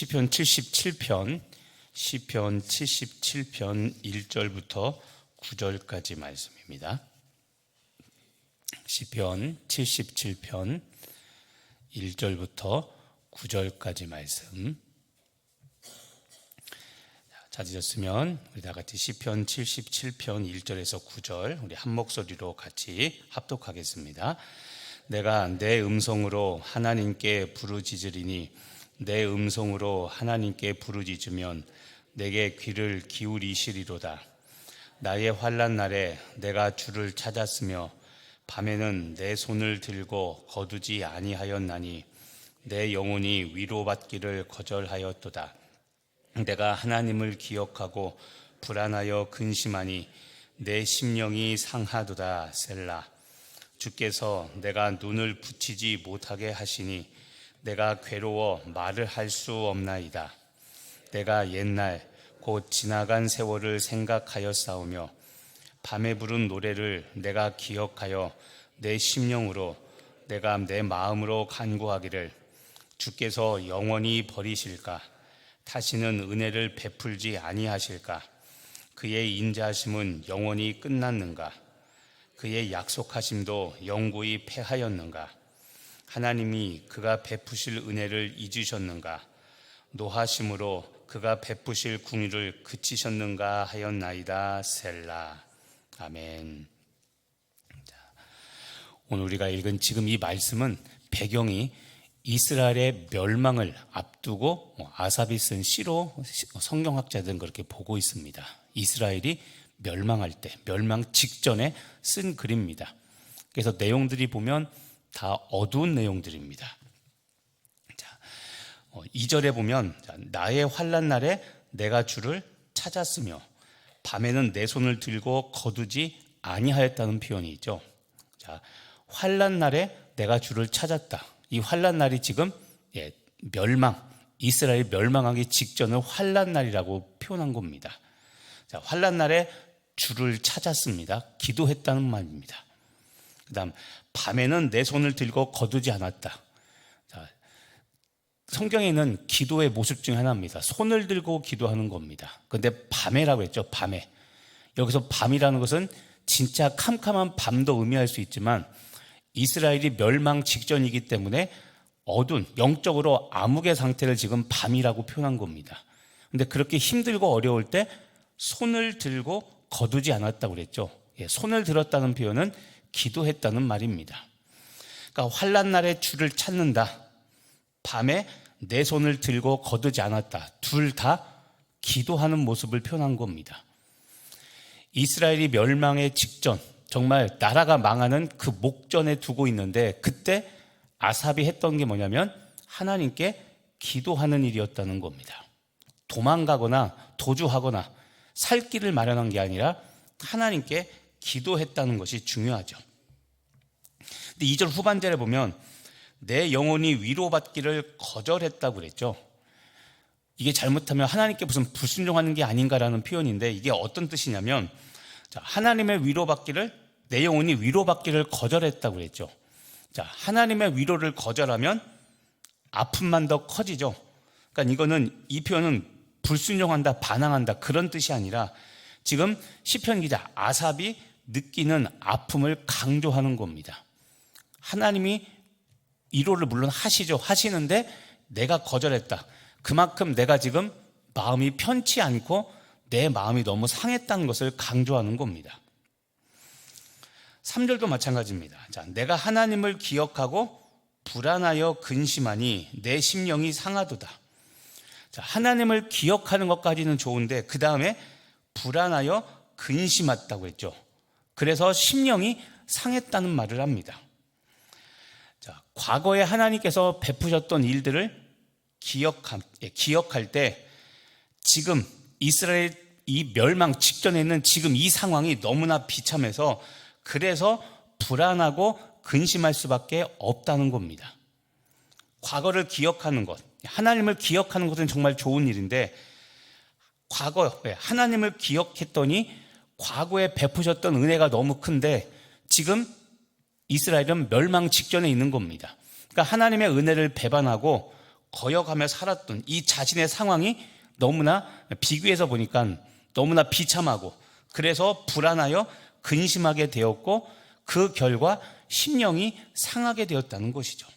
시편 77편 1절부터 9절까지 말씀입니다. 시편 77편 1절부터 9절까지 말씀. 찾으셨으면 우리 다 같이 시편 77편 1절에서 9절 우리 한 목소리로 같이 합독하겠습니다. 내가 내 음성으로 하나님께 부르짖으리니 내 음성으로 하나님께 부르짖으면 내게 귀를 기울이시리로다. 나의 환난 날에 내가 주를 찾았으며 밤에는 내 손을 들고 거두지 아니하였나니 내 영혼이 위로받기를 거절하였도다. 내가 하나님을 기억하고 불안하여 근심하니 내 심령이 상하도다. 셀라. 주께서 내가 눈을 붙이지 못하게 하시니 내가 괴로워 말을 할 수 없나이다. 내가 옛날 곧 지나간 세월을 생각하였사오며 밤에 부른 노래를 내가 기억하여 내 심령으로 내가 내 마음으로 간구하기를 주께서 영원히 버리실까? 다시는 은혜를 베풀지 아니하실까? 그의 인자하심은 영원히 끝났는가? 그의 약속하심도 영구히 패하였는가? 하나님이 그가 베푸실 은혜를 잊으셨는가? 노하심으로 그가 베푸실 궁유를 그치셨는가 하였나이다. 셀라. 아멘. 오늘 우리가 읽은 지금 이 말씀은 배경이 이스라엘의 멸망을 앞두고 아삽이 쓴 시로 성경학자들은 그렇게 보고 있습니다. 이스라엘이 멸망할 때, 멸망 직전에 쓴 글입니다. 그래서 내용들이 보면 다 어두운 내용들입니다. 2절에 보면 나의 환난 날에 내가 주를 찾았으며 밤에는 내 손을 들고 거두지 아니하였다는 표현이 있죠. 환난 날에 내가 주를 찾았다. 이 환난 날이 지금 이스라엘이 멸망하기 직전을 환난 날이라고 표현한 겁니다. 환난 날에 주를 찾았습니다. 기도했다는 말입니다. 그 다음 밤에는 내 손을 들고 거두지 않았다. 성경에는 기도의 모습 중 하나입니다. 손을 들고 기도하는 겁니다. 그런데 밤에라고 했죠. 밤에. 여기서 밤이라는 것은 진짜 캄캄한 밤도 의미할 수 있지만 이스라엘이 멸망 직전이기 때문에 어두운 영적으로 암흑의 상태를 지금 밤이라고 표현한 겁니다. 그런데 그렇게 힘들고 어려울 때 손을 들고 거두지 않았다고 그랬죠. 손을 들었다는 표현은 기도했다는 말입니다. 그러니까 환난 날에 주를 찾는다. 밤에 내 손을 들고 거두지 않았다. 둘 다 기도하는 모습을 표현한 겁니다. 이스라엘이 멸망의 직전, 정말 나라가 망하는 그 목전에 두고 있는데 그때 아삽이 했던 게 뭐냐면 하나님께 기도하는 일이었다는 겁니다. 도망가거나 도주하거나 살 길을 마련한 게 아니라 하나님께 기도했다는 것이 중요하죠. 근데 2절 후반절에 보면 내 영혼이 위로받기를 거절했다고 그랬죠. 이게 잘못하면 하나님께 무슨 불순종하는 게 아닌가라는 표현인데 이게 어떤 뜻이냐면 하나님의 위로받기를 내 영혼이 위로받기를 거절했다고 그랬죠. 하나님의 위로를 거절하면 아픔만 더 커지죠. 그러니까 이 표현은 불순종한다, 반항한다 그런 뜻이 아니라 지금 시편 기자 아삽이 느끼는 아픔을 강조하는 겁니다. 하나님이 위로를 물론 하시는데 내가 거절했다. 그만큼 내가 지금 마음이 편치 않고 내 마음이 너무 상했다는 것을 강조하는 겁니다. 3절도 마찬가지입니다. 내가 하나님을 기억하고 불안하여 근심하니 내 심령이 상하도다. 하나님을 기억하는 것까지는 좋은데 그 다음에 불안하여 근심했다고 했죠. 그래서 심령이 상했다는 말을 합니다. 과거에 하나님께서 베푸셨던 일들을 기억할 때 지금 이스라엘 이 멸망 직전에 있는 지금 이 상황이 너무나 비참해서 그래서 불안하고 근심할 수밖에 없다는 겁니다. 과거를 기억하는 것, 하나님을 기억하는 것은 정말 좋은 일인데 과거에 하나님을 기억했더니 과거에 베푸셨던 은혜가 너무 큰데 지금 이스라엘은 멸망 직전에 있는 겁니다. 그러니까 하나님의 은혜를 배반하고 거역하며 살았던 이 자신의 상황이 너무나 비교해서 보니까 너무나 비참하고 그래서 불안하여 근심하게 되었고 그 결과 심령이 상하게 되었다는 것이죠.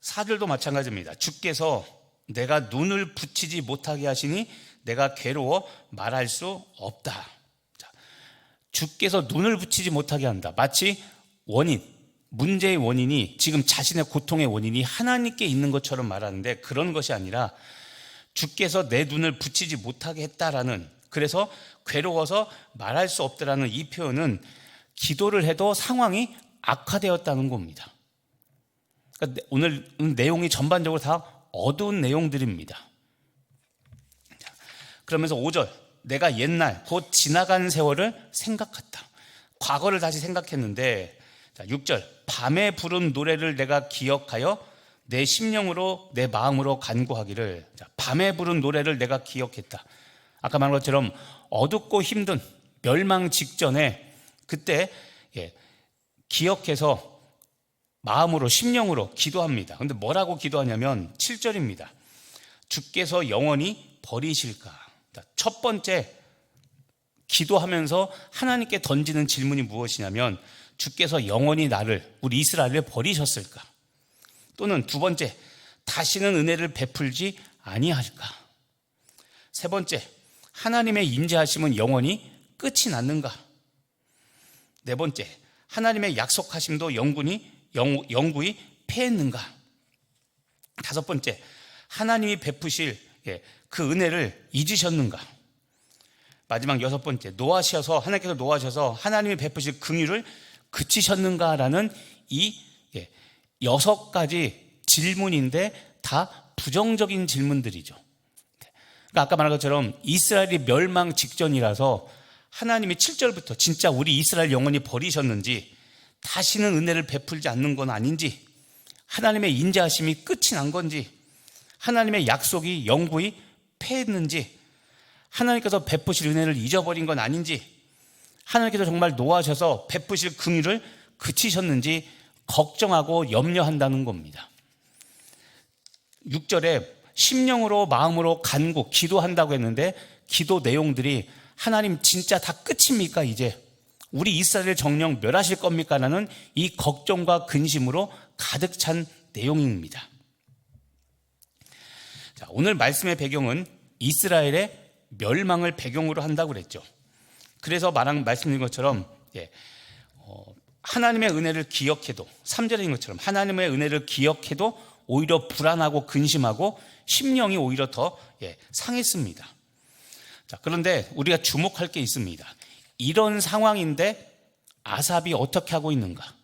4절도 마찬가지입니다. 주께서 내가 눈을 붙이지 못하게 하시니 내가 괴로워 말할 수 없다. 자, 주께서 눈을 붙이지 못하게 한다. 마치 문제의 원인이 지금 자신의 고통의 원인이 하나님께 있는 것처럼 말하는데 그런 것이 아니라 주께서 내 눈을 붙이지 못하게 했다라는, 그래서 괴로워서 말할 수 없다라는 이 표현은 기도를 해도 상황이 악화되었다는 겁니다. 그러니까 오늘 내용이 전반적으로 다 어두운 내용들입니다. 그러면서 5절, 내가 옛날 곧 지나간 세월을 생각했다. 과거를 다시 생각했는데, 6절, 밤에 부른 노래를 내가 기억하여 내 심령으로 내 마음으로 간구하기를. 밤에 부른 노래를 내가 기억했다. 아까 말한 것처럼 어둡고 힘든 멸망 직전에 그때 기억해서 마음으로 심령으로 기도합니다. 그런데 뭐라고 기도하냐면 7절입니다. 주께서 영원히 버리실까? 첫 번째 기도하면서 하나님께 던지는 질문이 무엇이냐면 주께서 영원히 우리 이스라엘을 버리셨을까? 또는 두 번째, 다시는 은혜를 베풀지 아니할까? 세 번째, 하나님의 임재하심은 영원히 끝이 났는가? 네 번째, 하나님의 약속하심도 영구히 패했는가? 다섯 번째, 하나님이 베푸실 그 은혜를 잊으셨는가? 마지막 여섯 번째, 하나님께서 노하셔서 하나님이 베푸실 긍휼을 그치셨는가라는 이 6가지 질문인데 다 부정적인 질문들이죠. 그러니까 아까 말한 것처럼 이스라엘이 멸망 직전이라서 하나님이 7절부터 진짜 우리 이스라엘 영원히 버리셨는지, 다시는 은혜를 베풀지 않는 건 아닌지, 하나님의 인자하심이 끝이 난 건지, 하나님의 약속이 영구히 패했는지, 하나님께서 베푸실 은혜를 잊어버린 건 아닌지, 하나님께서 정말 노하셔서 베푸실 긍휼을 그치셨는지 걱정하고 염려한다는 겁니다. 6절에 심령으로 마음으로 간구, 기도한다고 했는데 기도 내용들이 하나님 진짜 다 끝입니까? 이제 우리 이스라엘 정령 멸하실 겁니까? 라는 이 걱정과 근심으로 가득 찬 내용입니다. 자, 오늘 말씀의 배경은 이스라엘의 멸망을 배경으로 한다고 그랬죠. 그래서 말씀드린 것처럼 하나님의 은혜를 기억해도, 3절에 있는 것처럼 하나님의 은혜를 기억해도 오히려 불안하고 근심하고 심령이 오히려 더 상했습니다. 자, 그런데 우리가 주목할 게 있습니다. 이런 상황인데 아삽이 어떻게 하고 있는가?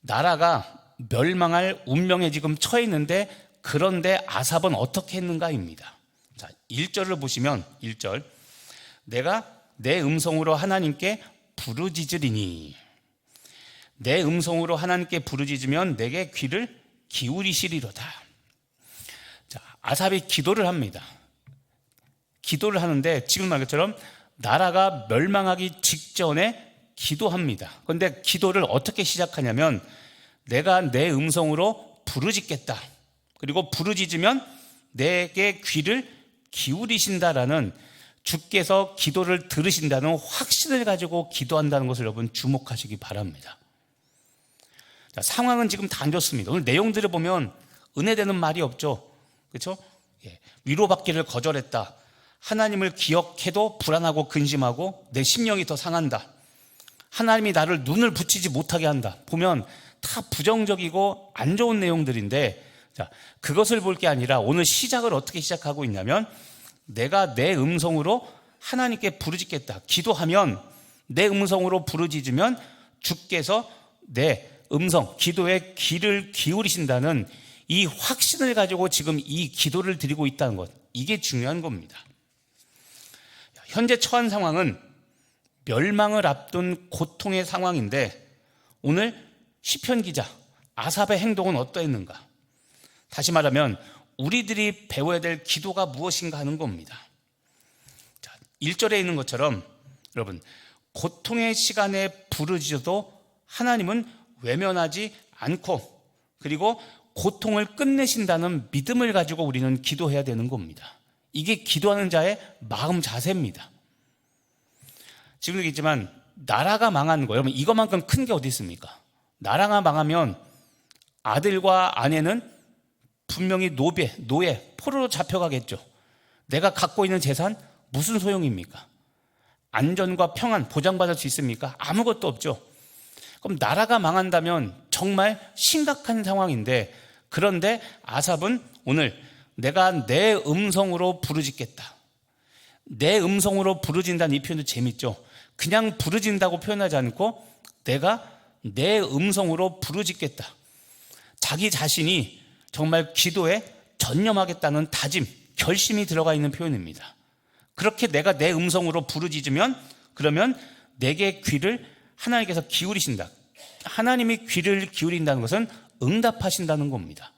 나라가 멸망할 운명에 지금 처해 있는데 그런데 아삽은 어떻게 했는가입니다. 자, 1절을 보시면 1절, 내가 내 음성으로 하나님께 부르짖으리니, 내 음성으로 하나님께 부르짖으면 내게 귀를 기울이시리로다. 자, 아삽이 기도를 합니다. 기도를 하는데 지금 말한 것처럼 나라가 멸망하기 직전에 기도합니다. 그런데 기도를 어떻게 시작하냐면 내가 내 음성으로 부르짖겠다. 그리고 부르짖으면 내게 귀를 기울이신다라는, 주께서 기도를 들으신다는 확신을 가지고 기도한다는 것을 여러분 주목하시기 바랍니다. 자, 상황은 지금 다 안 좋습니다. 오늘 내용들을 보면 은혜되는 말이 없죠. 그렇죠? 위로받기를 거절했다. 하나님을 기억해도 불안하고 근심하고 내 심령이 더 상한다. 하나님이 나를 눈을 붙이지 못하게 한다. 보면 다 부정적이고 안 좋은 내용들인데, 자, 그것을 볼 게 아니라 오늘 시작을 어떻게 시작하고 있냐면 내가 내 음성으로 하나님께 부르짖겠다. 기도하면 내 음성으로 부르짖으면 주께서 내 음성, 기도에 귀를 기울이신다는 이 확신을 가지고 지금 이 기도를 드리고 있다는 것, 이게 중요한 겁니다. 현재 처한 상황은 멸망을 앞둔 고통의 상황인데 오늘 시편 기자 아삽의 행동은 어떠했는가? 다시 말하면 우리들이 배워야 될 기도가 무엇인가 하는 겁니다. 자, 1절에 있는 것처럼 여러분, 고통의 시간에 부르짖어도 하나님은 외면하지 않고, 그리고 고통을 끝내신다는 믿음을 가지고 우리는 기도해야 되는 겁니다. 이게 기도하는 자의 마음 자세입니다. 지금도 얘기했지만 나라가 망하는 거, 여러분 이것만큼 큰 게 어디 있습니까? 나라가 망하면 아들과 아내는 분명히 노예, 포로로 잡혀가겠죠. 내가 갖고 있는 재산 무슨 소용입니까? 안전과 평안 보장받을 수 있습니까? 아무것도 없죠. 그럼 나라가 망한다면 정말 심각한 상황인데, 그런데 아삽은 오늘 내가 내 음성으로 부르짖겠다. 내 음성으로 부르짖는다는 이 표현도 재밌죠. 그냥 부르짖는다고 표현하지 않고 내가 내 음성으로 부르짖겠다. 자기 자신이 정말 기도에 전념하겠다는 다짐, 결심이 들어가 있는 표현입니다. 그렇게 내가 내 음성으로 부르짖으면 그러면 내게 귀를 하나님께서 기울이신다. 하나님이 귀를 기울인다는 것은 응답하신다는 겁니다.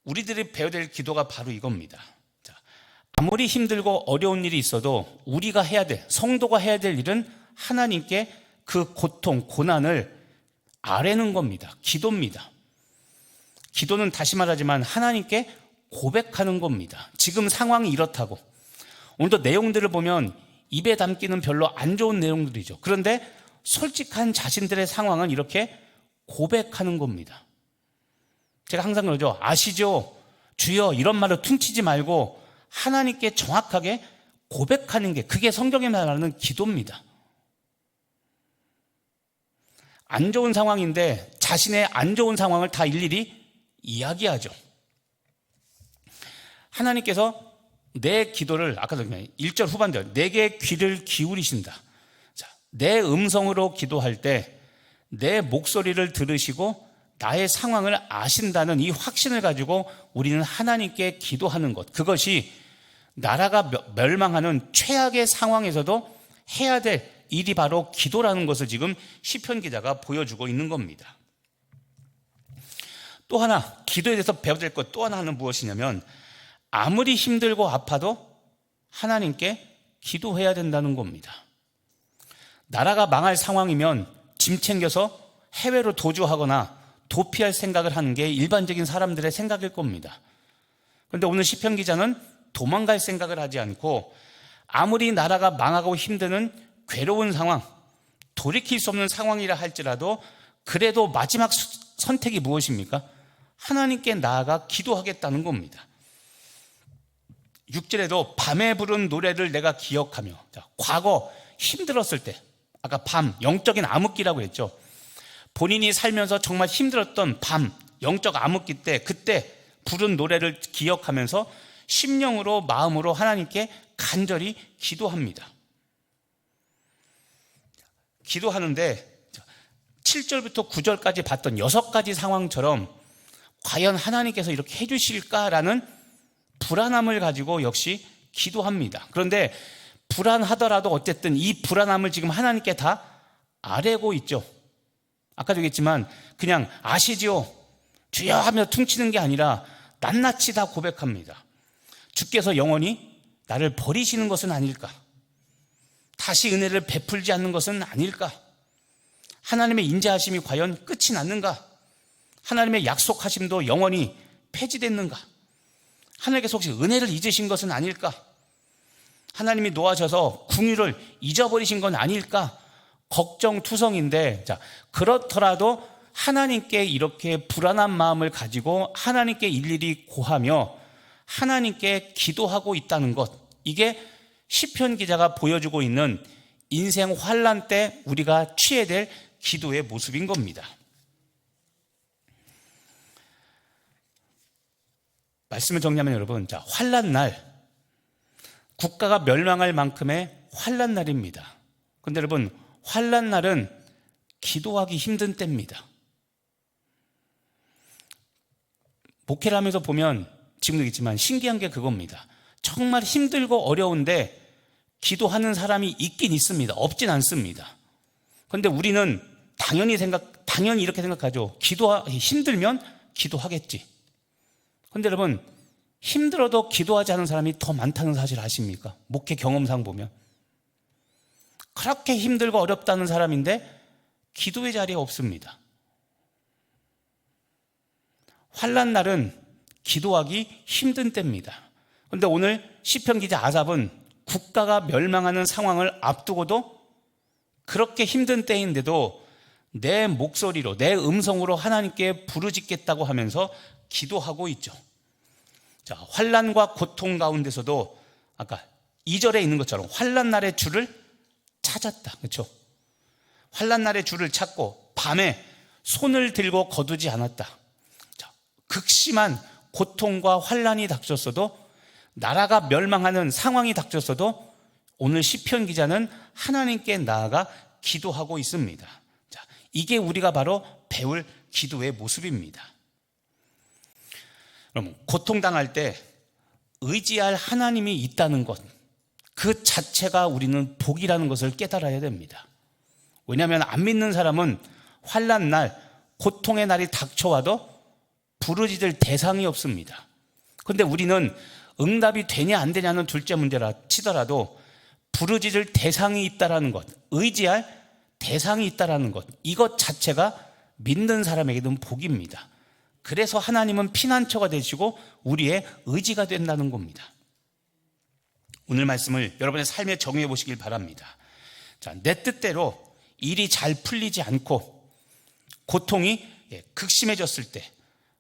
우리들이 배워야 될 기도가 바로 이겁니다. 아무리 힘들고 어려운 일이 있어도 우리가 해야 될, 성도가 해야 될 일은 하나님께 그 고통, 고난을 아뢰는 겁니다. 기도입니다. 기도는 다시 말하지만 하나님께 고백하는 겁니다. 지금 상황이 이렇다고. 오늘도 내용들을 보면 입에 담기는 별로 안 좋은 내용들이죠. 그런데 솔직한 자신들의 상황은 이렇게 고백하는 겁니다. 제가 항상 그러죠. 아시죠? 주여, 이런 말로 퉁치지 말고 하나님께 정확하게 고백하는 게, 그게 성경에 말하는 기도입니다. 안 좋은 상황인데 자신의 안 좋은 상황을 다 일일이 이야기하죠. 하나님께서 내 기도를, 아까도 1절 후반절, 내게 귀를 기울이신다. 자, 내 음성으로 기도할 때 내 목소리를 들으시고 나의 상황을 아신다는 이 확신을 가지고 우리는 하나님께 기도하는 것, 그것이 나라가 멸망하는 최악의 상황에서도 해야 될 일이 바로 기도라는 것을 지금 시편 기자가 보여주고 있는 겁니다. 또 하나, 기도에 대해서 배워야 될 것 또 하나는 무엇이냐면, 아무리 힘들고 아파도 하나님께 기도해야 된다는 겁니다. 나라가 망할 상황이면 짐 챙겨서 해외로 도주하거나 도피할 생각을 하는 게 일반적인 사람들의 생각일 겁니다. 그런데 오늘 시편 기자는 도망갈 생각을 하지 않고, 아무리 나라가 망하고 힘드는 괴로운 상황, 돌이킬 수 없는 상황이라 할지라도 그래도 마지막 선택이 무엇입니까? 하나님께 나아가 기도하겠다는 겁니다. 6절에도 밤에 부른 노래를 내가 기억하며, 자, 과거 힘들었을 때, 아까 밤, 영적인 암흑기라고 했죠. 본인이 살면서 정말 힘들었던 밤, 영적 암흑기 때, 그때 부른 노래를 기억하면서 심령으로, 마음으로 하나님께 간절히 기도합니다. 기도하는데 7절부터 9절까지 봤던 6가지 상황처럼 과연 하나님께서 이렇게 해주실까라는 불안함을 가지고 역시 기도합니다. 그런데 불안하더라도 어쨌든 이 불안함을 지금 하나님께 다 아뢰고 있죠. 아까도 얘기했지만 그냥 아시지요? 주여 하며 퉁치는 게 아니라 낱낱이 다 고백합니다. 주께서 영원히 나를 버리시는 것은 아닐까? 다시 은혜를 베풀지 않는 것은 아닐까? 하나님의 인자하심이 과연 끝이 났는가? 하나님의 약속하심도 영원히 폐지됐는가? 하나님께서 혹시 은혜를 잊으신 것은 아닐까? 하나님이 놓아셔서 궁유를 잊어버리신 건 아닐까? 걱정투성인데, 자, 그렇더라도 하나님께 이렇게 불안한 마음을 가지고 하나님께 일일이 고하며 하나님께 기도하고 있다는 것, 이게 시편 기자가 보여주고 있는 인생 환난 때 우리가 취해야 될 기도의 모습인 겁니다. 말씀을 정리하면 여러분, 자, 환난 날, 국가가 멸망할 만큼의 환난 날입니다. 그런데 여러분, 환난 날은 기도하기 힘든 때입니다. 목회를 하면서 보면 지금도 있지만 신기한 게 그겁니다. 정말 힘들고 어려운데 기도하는 사람이 있긴 있습니다. 없진 않습니다. 그런데 우리는 당연히 이렇게 생각하죠. 힘들면 기도하겠지. 그런데 여러분, 힘들어도 기도하지 않은 사람이 더 많다는 사실 아십니까? 목회 경험상 보면. 그렇게 힘들고 어렵다는 사람인데 기도의 자리가 없습니다. 환난 날은 기도하기 힘든 때입니다. 그런데 오늘 시편 기자 아삽은 국가가 멸망하는 상황을 앞두고도 그렇게 힘든 때인데도 내 목소리로, 내 음성으로 하나님께 부르짖겠다고 하면서 기도하고 있죠. 자, 환난과 고통 가운데서도 아까 2절에 있는 것처럼 환난 날의 주를 찾았다. 그렇죠? 환난 날의 주를 찾고 밤에 손을 들고 거두지 않았다. 자, 극심한 고통과 환난이 닥쳤어도, 나라가 멸망하는 상황이 닥쳤어도 오늘 시편 기자는 하나님께 나아가 기도하고 있습니다. 자, 이게 우리가 바로 배울 기도의 모습입니다. 그럼 고통당할 때 의지할 하나님이 있다는 것, 그 자체가 우리는 복이라는 것을 깨달아야 됩니다. 왜냐하면 안 믿는 사람은 환난 날, 고통의 날이 닥쳐와도 부르짖을 대상이 없습니다. 그런데 우리는 응답이 되냐 안 되냐는 둘째 문제라 치더라도 부르짖을 대상이 있다라는 것, 의지할 대상이 있다라는 것, 이것 자체가 믿는 사람에게는 복입니다. 그래서 하나님은 피난처가 되시고 우리의 의지가 된다는 겁니다. 오늘 말씀을 여러분의 삶에 정의해 보시길 바랍니다. 자, 내 뜻대로 일이 잘 풀리지 않고 고통이 극심해졌을 때,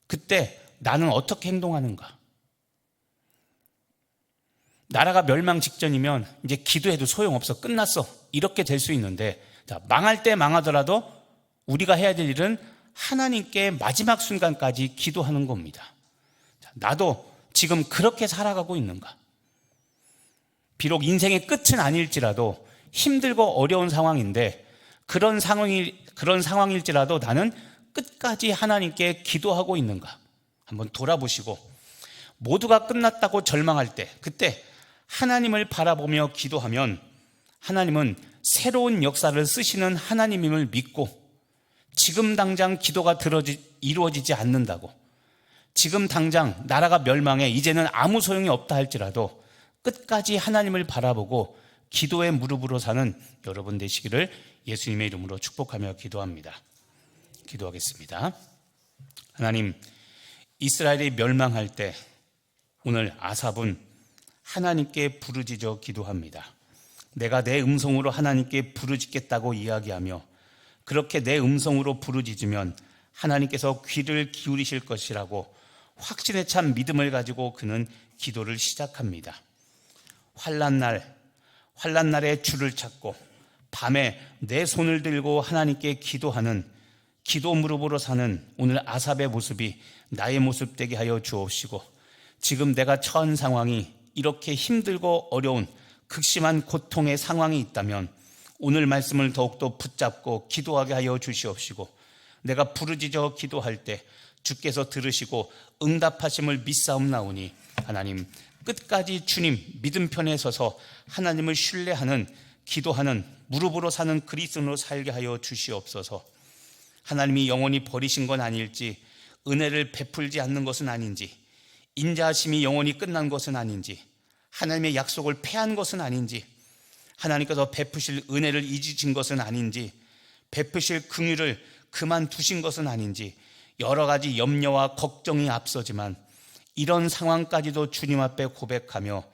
그때 나는 어떻게 행동하는가? 나라가 멸망 직전이면 이제 기도해도 소용없어, 끝났어, 이렇게 될 수 있는데, 자, 망할 때 망하더라도 우리가 해야 될 일은 하나님께 마지막 순간까지 기도하는 겁니다. 자, 나도 지금 그렇게 살아가고 있는가? 비록 인생의 끝은 아닐지라도 힘들고 어려운 상황인데 그런 상황일지라도 나는 끝까지 하나님께 기도하고 있는가? 한번 돌아보시고, 모두가 끝났다고 절망할 때, 그때 하나님을 바라보며 기도하면 하나님은 새로운 역사를 쓰시는 하나님임을 믿고, 지금 당장 기도가 이루어지지 않는다고, 지금 당장 나라가 멸망해 이제는 아무 소용이 없다 할지라도 끝까지 하나님을 바라보고 기도의 무릎으로 사는 여러분 되시기를 예수님의 이름으로 축복하며 기도합니다. 기도하겠습니다. 하나님, 이스라엘이 멸망할 때 오늘 아삽은 하나님께 부르짖어 기도합니다. 내가 내 음성으로 하나님께 부르짖겠다고 이야기하며, 그렇게 내 음성으로 부르짖으면 하나님께서 귀를 기울이실 것이라고 확신에 찬 믿음을 가지고 그는 기도를 시작합니다. 환난 날에 주를 찾고 밤에 내 손을 들고 하나님께 기도하는, 기도 무릎으로 사는 오늘 아삽의 모습이 나의 모습 되게 하여 주옵시고, 지금 내가 처한 상황이 이렇게 힘들고 어려운 극심한 고통의 상황이 있다면 오늘 말씀을 더욱더 붙잡고 기도하게 하여 주시옵시고, 내가 부르짖어 기도할 때 주께서 들으시고 응답하심을 믿사옵나오니 하나님, 끝까지 주님 믿음 편에 서서 하나님을 신뢰하는, 기도하는, 무릎으로 사는 그리스도인으로 살게 하여 주시옵소서. 하나님이 영원히 버리신 건 아닐지, 은혜를 베풀지 않는 것은 아닌지, 인자하심이 영원히 끝난 것은 아닌지, 하나님의 약속을 패한 것은 아닌지, 하나님께서 베푸실 은혜를 잊으신 것은 아닌지, 베푸실 긍휼을 그만두신 것은 아닌지, 여러 가지 염려와 걱정이 앞서지만 이런 상황까지도 주님 앞에 고백하며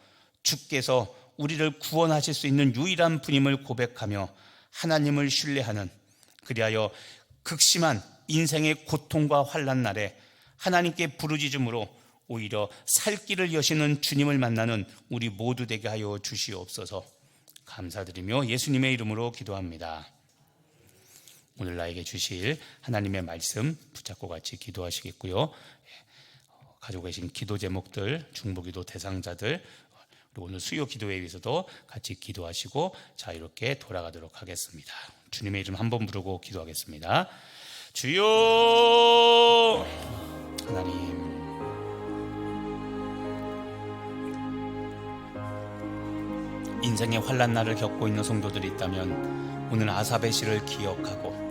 주께서 우리를 구원하실 수 있는 유일한 분임을 고백하며 하나님을 신뢰하는, 그리하여 극심한 인생의 고통과 환난 날에 하나님께 부르짖음으로 오히려 살 길을 여시는 주님을 만나는 우리 모두 되게 하여 주시옵소서. 감사드리며 예수님의 이름으로 기도합니다. 오늘 나에게 주실 하나님의 말씀 붙잡고 같이 기도하시겠고요. 가지고 계신 기도 제목들, 중보기도 대상자들, 그리고 오늘 수요 기도에 위해서도 같이 기도하시고 자유롭게 돌아가도록 하겠습니다. 주님의 이름 한번 부르고 기도하겠습니다. 주여, 하나님, 인생의 환난 날을 겪고 있는 성도들이 있다면 오늘 아삽의 시를 기억하고